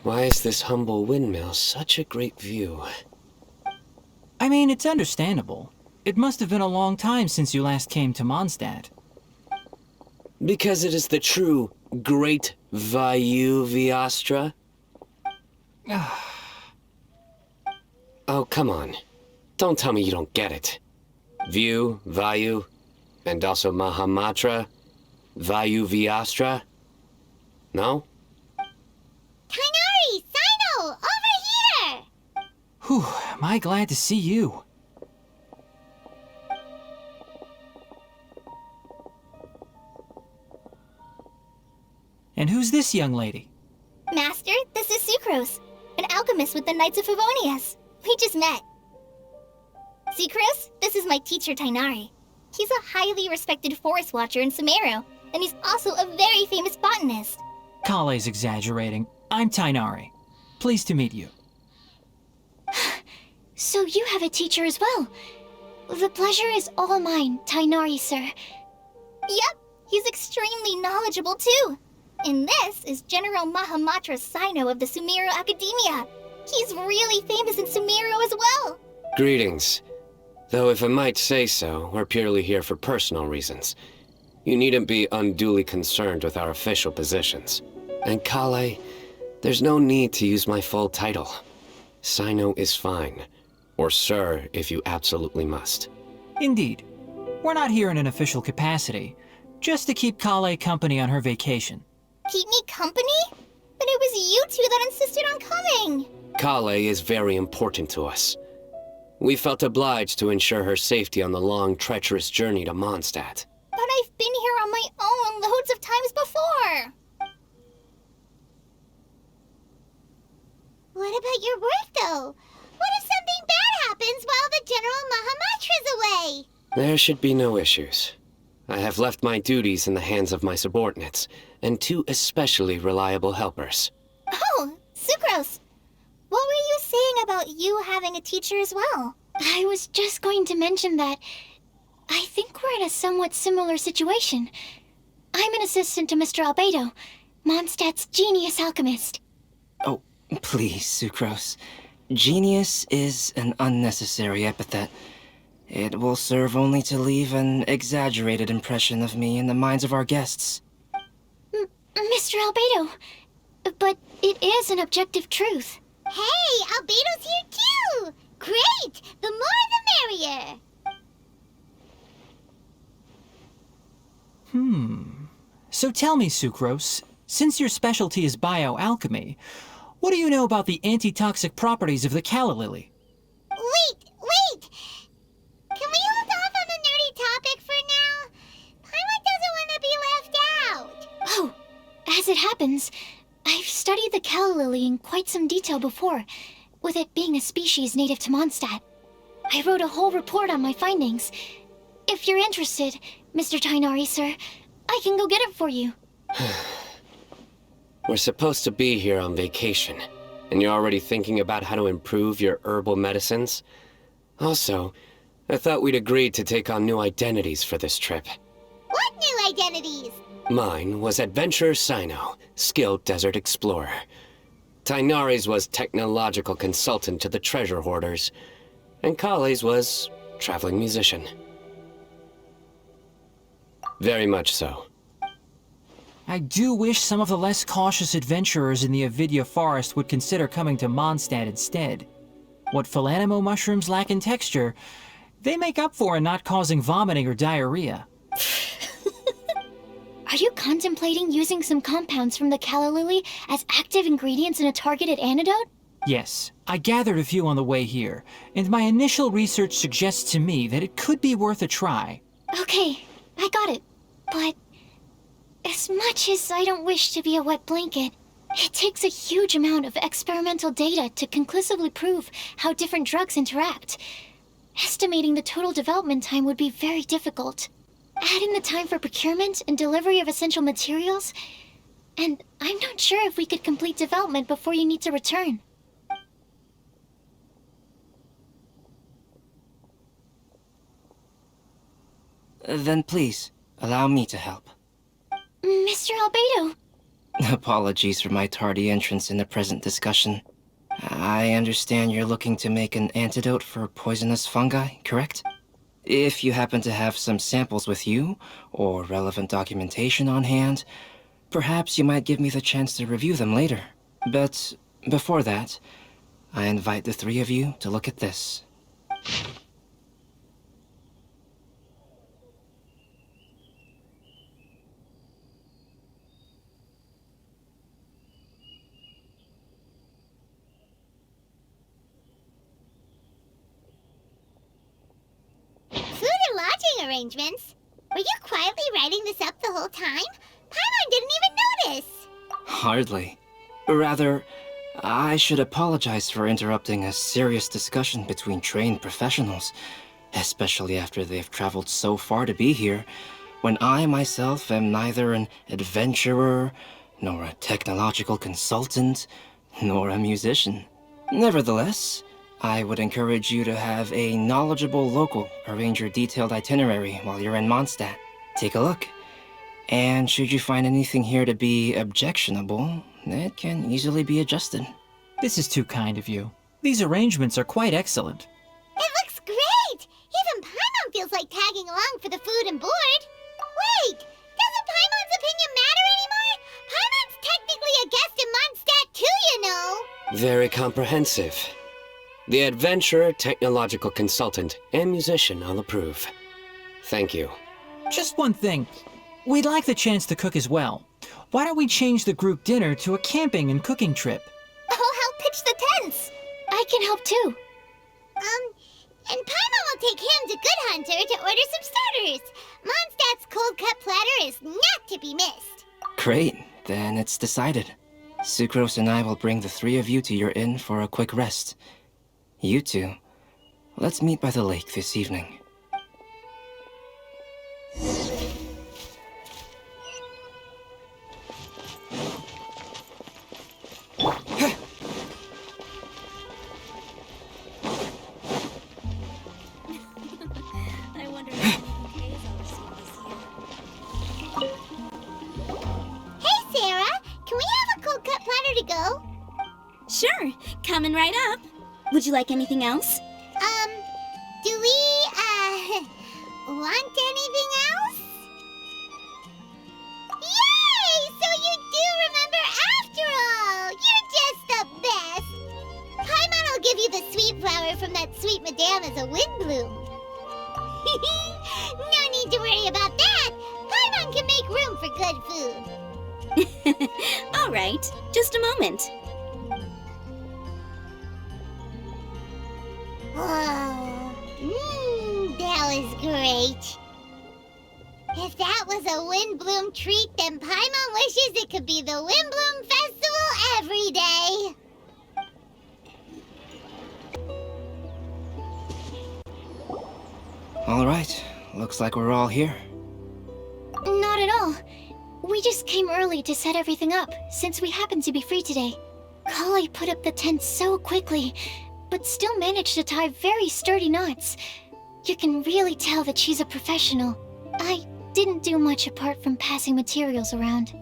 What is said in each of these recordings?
Why is this humble windmill such a great view? I mean, it's understandable. It must have been a long time since you last came to Mondstadt. Because it is the true Great Vayu Viastra? Oh, come on. Don't tell me you don't get it. View, Vayu, and also Mahamatra, Vayu Viastra? No? Kainari! Cyno! Over here! Whew, am I glad to see you. And who's this young lady? Master, this is Sucrose, an alchemist with the Knights of Favonius. We just met. Sucrose, this is my teacher, Tainari. He's a highly respected forest watcher in Sumeru, and he's also a very famous botanist. Kale's exaggerating. I'm Tainari. Pleased to meet you. So you have a teacher as well. The pleasure is all mine, Tainari, sir. Yep, he's extremely knowledgeable too. And this is General Mahamatra Cyno of the Sumeru Academia. He's really famous in Sumeru as well. Greetings. Though if I might say so, we're purely here for personal reasons. You needn't be unduly concerned with our official positions. And Kale, there's no need to use my full title. Cyno is fine. Or sir, if you absolutely must. Indeed. We're not here in an official capacity, just to keep Kale company on her vacation. Keep me company? But it was you two that insisted on coming. Kale is very important to us. We felt obliged to ensure her safety on the long, treacherous journey to Mondstadt. But I've been here on my own loads of times before. What about your work, though? What if something bad happens while the General Mahamatra's away? There should be no issues. I have left my duties in the hands of my subordinates, and two especially reliable helpers. Oh, Sucrose. What were you saying about you having a teacher as well? I was just going to mention that I think we're in a somewhat similar situation. I'm an assistant to Mr. Albedo, Mondstadt's genius alchemist. Oh, please, Sucrose. Genius is an unnecessary epithet. It will serve only to leave an exaggerated impression of me in the minds of our guests. Mr. Albedo, but it is an objective truth. Hey, Albedo's here too! Great! The more the merrier! So tell me, Sucrose, since your specialty is bioalchemy, what do you know about the antitoxic properties of the calla lily? Wait! Can we hold off on the nerdy topic for now? Paimon doesn't want to be left out! Oh, as it happens, I've studied the calla lily in quite some detail before, with it being a species native to Mondstadt. I wrote a whole report on my findings. If you're interested, Mr. Tainari, sir, I can go get it for you. We're supposed to be here on vacation, and you're already thinking about how to improve your herbal medicines? Also, I thought we'd agreed to take on new identities for this trip. What new identities? Mine was Adventurer Cyno, skilled desert explorer. Tainari's was technological consultant to the treasure hoarders, and Kale's was traveling musician. Very much so. I do wish some of the less cautious adventurers in the Avidya forest would consider coming to Mondstadt instead. What Philanimo mushrooms lack in texture, they make up for in not causing vomiting or diarrhea. Are you contemplating using some compounds from the calla lily as active ingredients in a targeted antidote? Yes, I gathered a few on the way here, and my initial research suggests to me that it could be worth a try. Okay, I got it. But as much as I don't wish to be a wet blanket, it takes a huge amount of experimental data to conclusively prove how different drugs interact. Estimating the total development time would be very difficult. Add in the time for procurement and delivery of essential materials, and I'm not sure if we could complete development before you need to return. Then please, allow me to help. Mr. Albedo, Apologies for my tardy entrance in the present discussion. I understand you're looking to make an antidote for poisonous fungi, correct? If you happen to have some samples with you, or relevant documentation on hand, perhaps you might give me the chance to review them later. But before that, I invite the three of you to look at this. Food and lodging arrangements? Were you quietly writing this up the whole time? Paimon didn't even notice! Hardly. Rather, I should apologize for interrupting a serious discussion between trained professionals, especially after they've traveled so far to be here, when I myself am neither an adventurer, nor a technological consultant, nor a musician. Nevertheless, I would encourage you to have a knowledgeable local arrange your detailed itinerary while you're in Mondstadt. Take a look. And should you find anything here to be objectionable, it can easily be adjusted. This is too kind of you. These arrangements are quite excellent. It looks great! Even Paimon feels like tagging along for the food and board. Wait! Doesn't Paimon's opinion matter anymore? Paimon's technically a guest in Mondstadt too, you know! Very comprehensive. The adventurer, technological consultant, and musician all approve. Thank you. Just one thing. We'd like the chance to cook as well. Why don't we change the group dinner to a camping and cooking trip? I'll help pitch the tents! I can help too. And Paimon will take him to Good Hunter to order some starters. Mondstadt's cold-cut platter is not to be missed. Great, then it's decided. Sucrose and I will bring the three of you to your inn for a quick rest. You two, let's meet by the lake this evening. I wonder if anything pays our soon this year. Hey, Sarah! Can we have a cold-cut platter to go? Sure, coming right up. Would you like anything else? Do we, want anything else? Yay! So you do remember after all! You're just the best! Paimon will give you the sweet flower from that sweet madame as a Windblume. No need to worry about that! Paimon can make room for good food. All right, just a moment. Whoa. That was great. If that was a Windblume treat, then Paimon wishes it could be the Windblume Festival every day. All right, looks like we're all here. Not at all. We just came early to set everything up, since we happen to be free today. Kale put up the tent so quickly, but still managed to tie very sturdy knots. You can really tell that she's a professional. I didn't do much apart from passing materials around.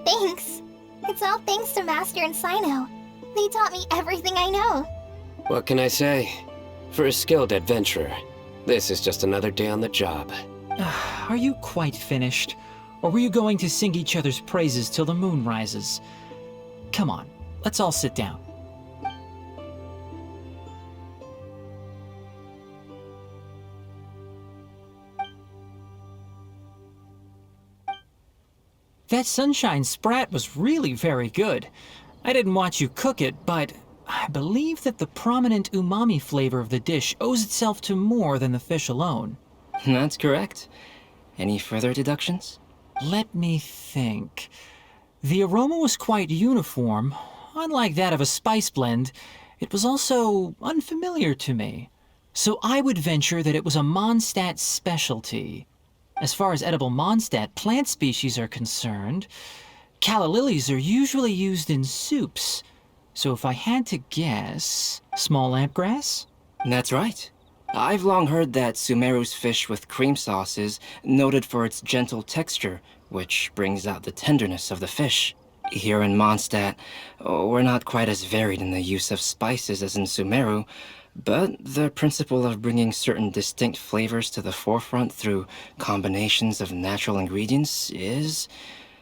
Thanks. It's all thanks to Master and Cyno. They taught me everything I know. What can I say? For a skilled adventurer, this is just another day on the job. Are you quite finished? Or were you going to sing each other's praises till the moon rises? Come on, let's all sit down. That sunshine sprat was really very good. I didn't watch you cook it, but I believe that the prominent umami flavor of the dish owes itself to more than the fish alone. That's correct. Any further deductions? Let me think. The aroma was quite uniform. Unlike that of a spice blend, it was also unfamiliar to me. So I would venture that it was a Mondstadt specialty. As far as edible Mondstadt plant species are concerned, calla lilies are usually used in soups. So if I had to guess, small lampgrass? That's right. I've long heard that Sumeru's fish with cream sauce is noted for its gentle texture, which brings out the tenderness of the fish. Here in Mondstadt, we're not quite as varied in the use of spices as in Sumeru, but the principle of bringing certain distinct flavors to the forefront through combinations of natural ingredients is,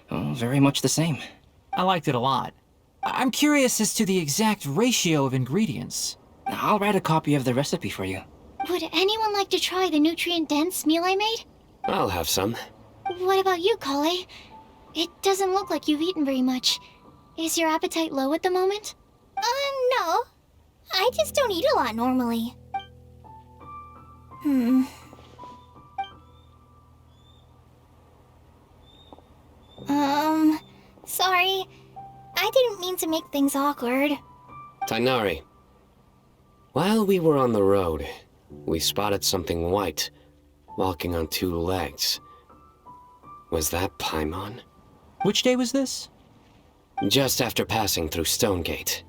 very much the same. I liked it a lot. I'm curious as to the exact ratio of ingredients. I'll write a copy of the recipe for you. Would anyone like to try the nutrient-dense meal I made? I'll have some. What about you, Kale? It doesn't look like you've eaten very much. Is your appetite low at the moment? No. I just don't eat a lot normally. Sorry. I didn't mean to make things awkward. Tighnari. While we were on the road, we spotted something white, walking on two legs. Was that Paimon? Which day was this? Just after passing through Stonegate.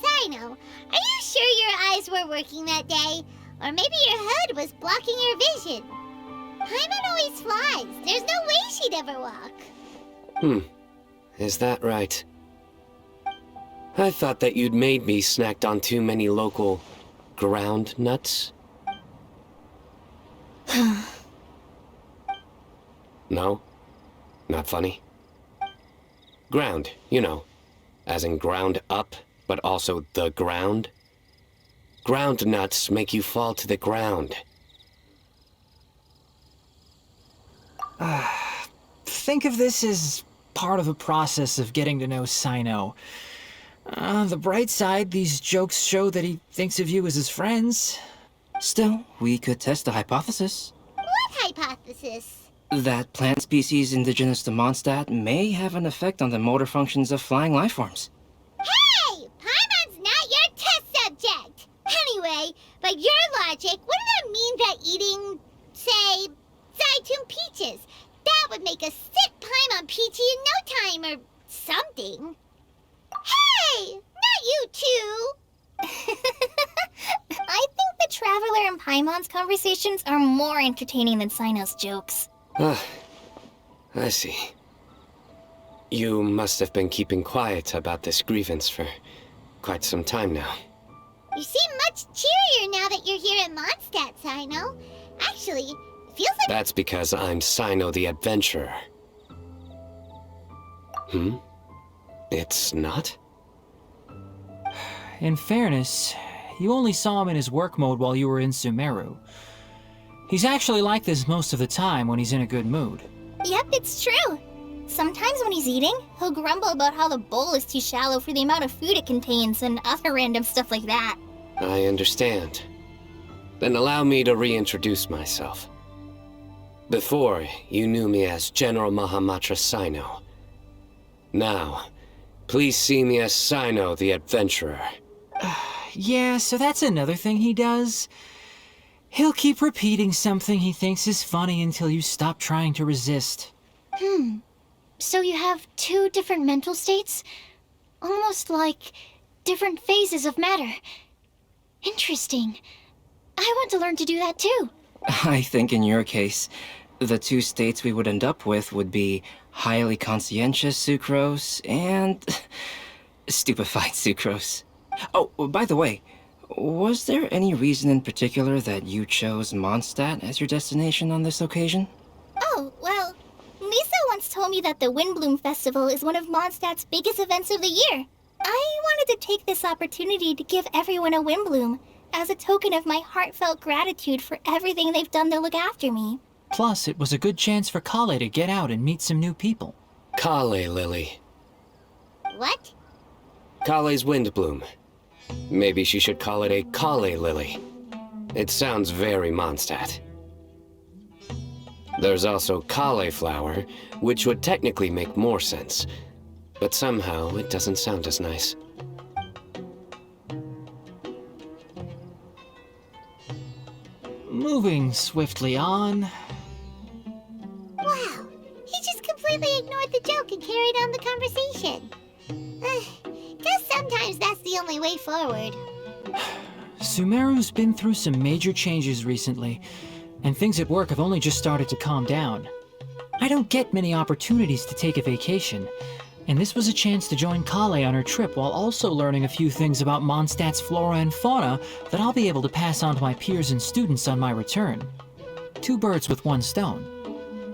Cyno, are you sure your eyes were working that day? Or maybe your hood was blocking your vision? Paimon always flies. There's no way she'd ever walk. Is that right? I thought that you'd made me snacked on too many local ground nuts. No? Not funny? Ground, you know, as in ground up, but also the ground. Ground nuts make you fall to the ground. Think of this as part of a process of getting to know Cyno. The bright side, these jokes show that he thinks of you as his friends. Still, we could test the hypothesis. What hypothesis? That plant species indigenous to Mondstadt may have an effect on the motor functions of flying lifeforms. Hey! Paimon's not your test subject! Anyway, by your logic, wouldn't that mean that eating, say, Zaitun peaches, that would make a sick Paimon peachy in no time or something? Hey! Not you two! I think the Traveler and Paimon's conversations are more entertaining than Cyno's jokes. I see. You must have been keeping quiet about this grievance for quite some time now. You seem much cheerier now that you're here at Mondstadt, Cyno. Actually, it feels like... That's because I'm Cyno the Adventurer. It's not? In fairness, you only saw him in his work mode while you were in Sumeru. He's actually like this most of the time when he's in a good mood. Yep, it's true. Sometimes when he's eating, he'll grumble about how the bowl is too shallow for the amount of food it contains and other random stuff like that. I understand. Then allow me to reintroduce myself. Before, you knew me as General Mahamatra Cyno. Now, please see me as Cyno the Adventurer. Yeah, so that's another thing he does. He'll keep repeating something he thinks is funny until you stop trying to resist. So you have two different mental states? Almost like different phases of matter. Interesting. I want to learn to do that too. I think in your case, the two states we would end up with would be highly conscientious sucrose and stupefied sucrose. Oh, by the way, was there any reason in particular that you chose Mondstadt as your destination on this occasion? Oh, well, Lisa once told me that the Windblume Festival is one of Mondstadt's biggest events of the year. I wanted to take this opportunity to give everyone a Windblume as a token of my heartfelt gratitude for everything they've done to look after me. Plus, it was a good chance for Kale to get out and meet some new people. Kale Lily. What? Kale's Windblume. Maybe she should call it a Kale Lily. It sounds very Mondstadt. There's also cauliflower, which would technically make more sense, but somehow it doesn't sound as nice. Moving swiftly on. Wow, he just completely ignored the joke and carried on the conversation. Guess sometimes that's the only way forward. Sumeru's been through some major changes recently. and things at work have only just started to calm down. I don't get many opportunities to take a vacation, and this was a chance to join Kale on her trip while also learning a few things about Mondstadt's flora and fauna that I'll be able to pass on to my peers and students on my return. 2 birds with 1 stone.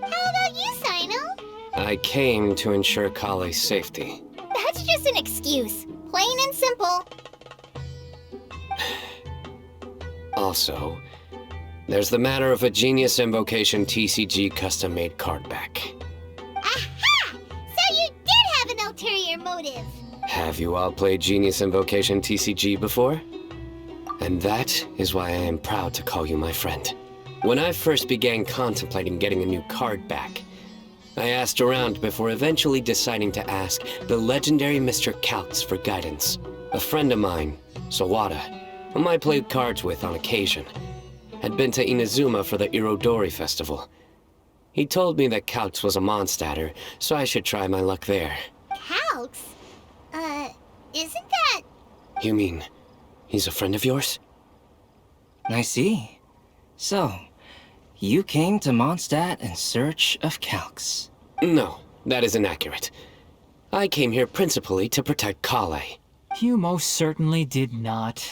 How about you, Cyno? I came to ensure Kale's safety. That's just an excuse. Plain and simple. Also, there's the matter of a Genius Invocation TCG custom-made card back. Aha! So you did have an ulterior motive. Have you all played Genius Invocation TCG before? And that is why I am proud to call you my friend. When I first began contemplating getting a new card back, I asked around before eventually deciding to ask the legendary Mr. Calx for guidance. A friend of mine, Sawada, whom I played cards with on occasion, had been to Inazuma for the Irodori festival. He told me that Calx was a Mondstadter, so I should try my luck there. Calx? Isn't that... You mean, he's a friend of yours? I see. So, you came to Mondstadt in search of Calx. No, that is inaccurate. I came here principally to protect Kale. You most certainly did not.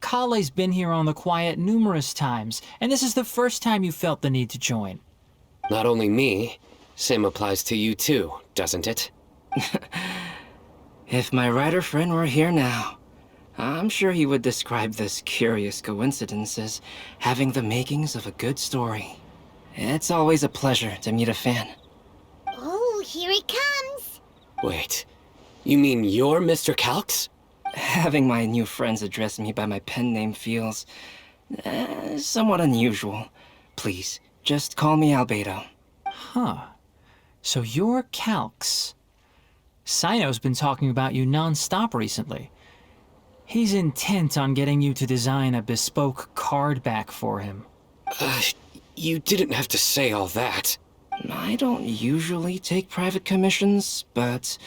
Kale's been here on the quiet numerous times, and this is the first time you felt the need to join. Not only me, same applies to you too, doesn't it? If my writer friend were here now, I'm sure he would describe this curious coincidence as having the makings of a good story. It's always a pleasure to meet a fan. Oh, here it comes. Wait, you mean you're Mr. Calx? Having my new friends address me by my pen name feels somewhat unusual. Please, just call me Albedo. Huh. So you're Calx. Cyno's been talking about you non-stop recently. He's intent on getting you to design a bespoke card back for him. You didn't have to say all that. I don't usually take private commissions, but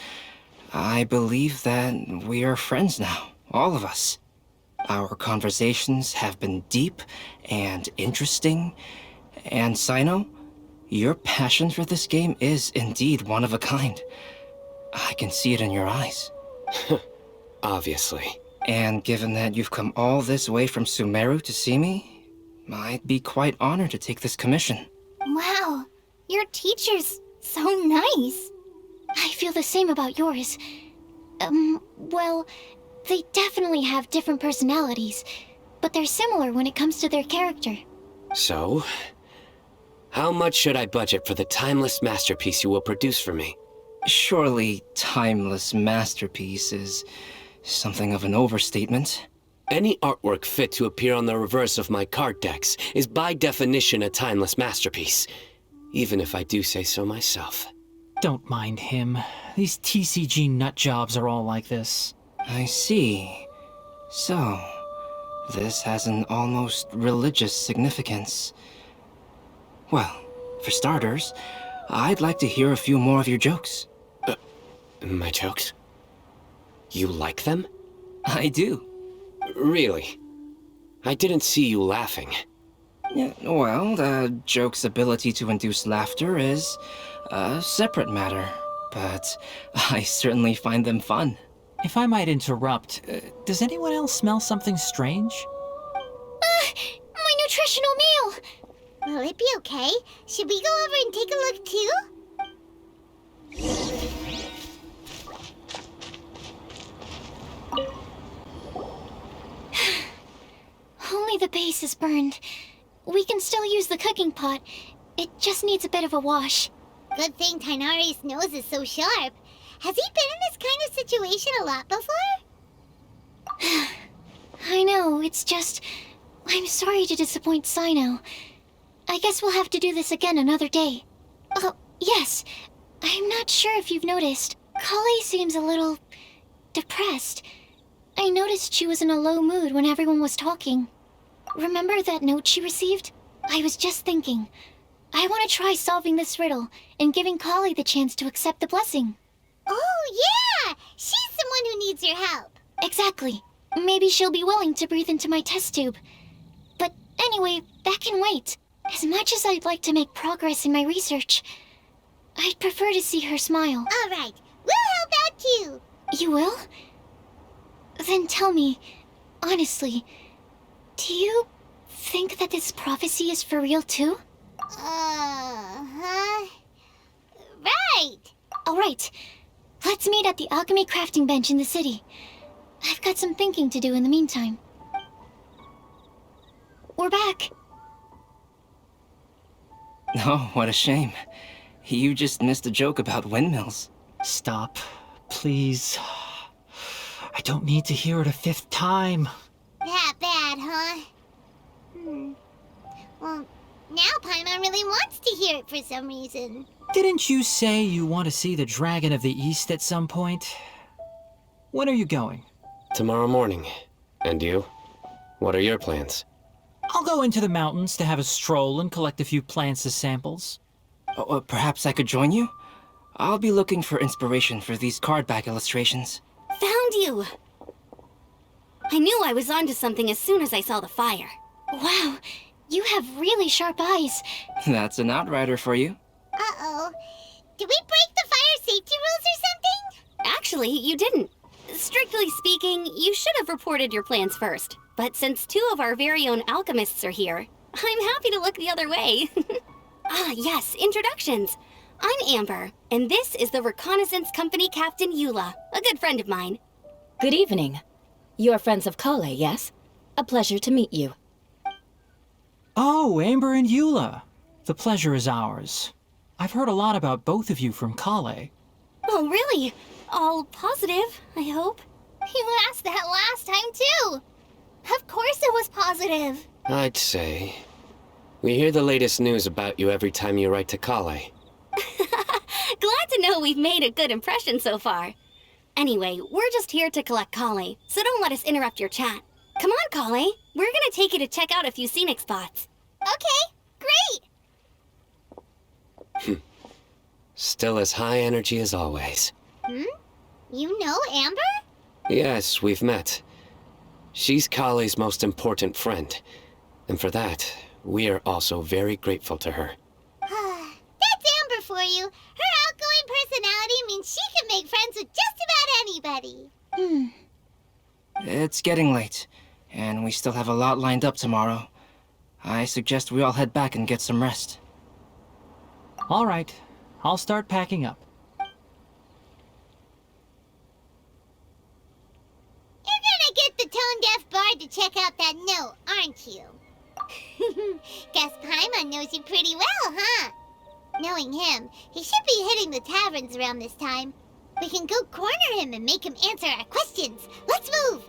I believe that we are friends now, all of us. Our conversations have been deep and interesting, and Cyno, your passion for this game is indeed one of a kind. I can see it in your eyes. Obviously. And given that you've come all this way from Sumeru to see me, I'd be quite honored to take this commission. Wow, your teacher's so nice. I feel the same about yours. Well, they definitely have different personalities, but they're similar when it comes to their character. So, how much should I budget for the timeless masterpiece you will produce for me? Surely timeless masterpiece is something of an overstatement. Any artwork fit to appear on the reverse of my card decks is by definition a timeless masterpiece, even if I do say so myself. Don't mind him. These TCG nutjobs are all like this. I see. So, this has an almost religious significance. Well, for starters, I'd like to hear a few more of your jokes. My jokes? You like them? I do. Really? I didn't see you laughing. Yeah, well, the joke's ability to induce laughter is a separate matter, but I certainly find them fun. If I might interrupt, does anyone else smell something strange? My nutritional meal! Will it be okay? Should we go over and take a look too? Only the base is burned. We can still use the cooking pot. It just needs a bit of a wash. Good thing Tainari's nose is so sharp. Has he been in this kind of situation a lot before? I know, it's just... I'm sorry to disappoint Cyno. I guess we'll have to do this again another day. Oh, yes. I'm not sure if you've noticed. Kale seems a little... depressed. I noticed she was in a low mood when everyone was talking. Remember that note she received? I was just thinking. I want to try solving this riddle and giving Kale the chance to accept the blessing. Oh, yeah! She's someone who needs your help. Exactly. Maybe she'll be willing to breathe into my test tube. But anyway, that can wait. As much as I'd like to make progress in my research, I'd prefer to see her smile. All right, we'll help out too. You will? Then tell me, honestly, do you think that this prophecy is for real too? Huh? Right. All right, let's meet at the alchemy crafting bench in the city. I've got some thinking to do in the meantime. We're back. Oh, what a shame. You just missed a joke about windmills. Stop, please. I don't need to hear it a fifth time. That bad, huh? Well, now Paimon really wants to hear it for some reason. Didn't you say you want to see the Dragon of the East at some point? When are you going? Tomorrow morning. And you? What are your plans? I'll go into the mountains to have a stroll and collect a few plants as samples. Oh, perhaps I could join you? I'll be looking for inspiration for these card back illustrations. Found you! I knew I was onto something as soon as I saw the fire. Wow, you have really sharp eyes. That's an outrider for you. Uh-oh. Did we break the fire safety rules or something? Actually, you didn't. Strictly speaking, you should have reported your plans first. But since 2 of our very own alchemists are here, I'm happy to look the other way. Ah, yes, introductions. I'm Amber, and this is the Reconnaissance Company Captain Eula, a good friend of mine. Good evening. You are friends of Kale, yes? A pleasure to meet you. Oh, Amber and Eula. The pleasure is ours. I've heard a lot about both of you from Kale. Oh, really? All positive, I hope. You asked that last time, too. Of course it was positive. I'd say. We hear the latest news about you every time you write to Kale. Glad to know we've made a good impression so far. Anyway, we're just here to collect Kale, so don't let us interrupt your chat. Come on, Kale. We're gonna take you to check out a few scenic spots. Okay, great. Still as high energy as always. You know Amber? Yes, we've met. She's Kale's most important friend. And for that, we are also very grateful to her. That's Amber for you. Her outgoing personality means she can make friends with just about anybody. It's getting late, and we still have a lot lined up tomorrow. I suggest we all head back and get some rest. All right, I'll start packing up. You're gonna get the tone-deaf bard to check out that note, aren't you? Guess Paimon knows you pretty well, huh? Knowing him, he should be hitting the taverns around this time. We can go corner him and make him answer our questions. Let's move!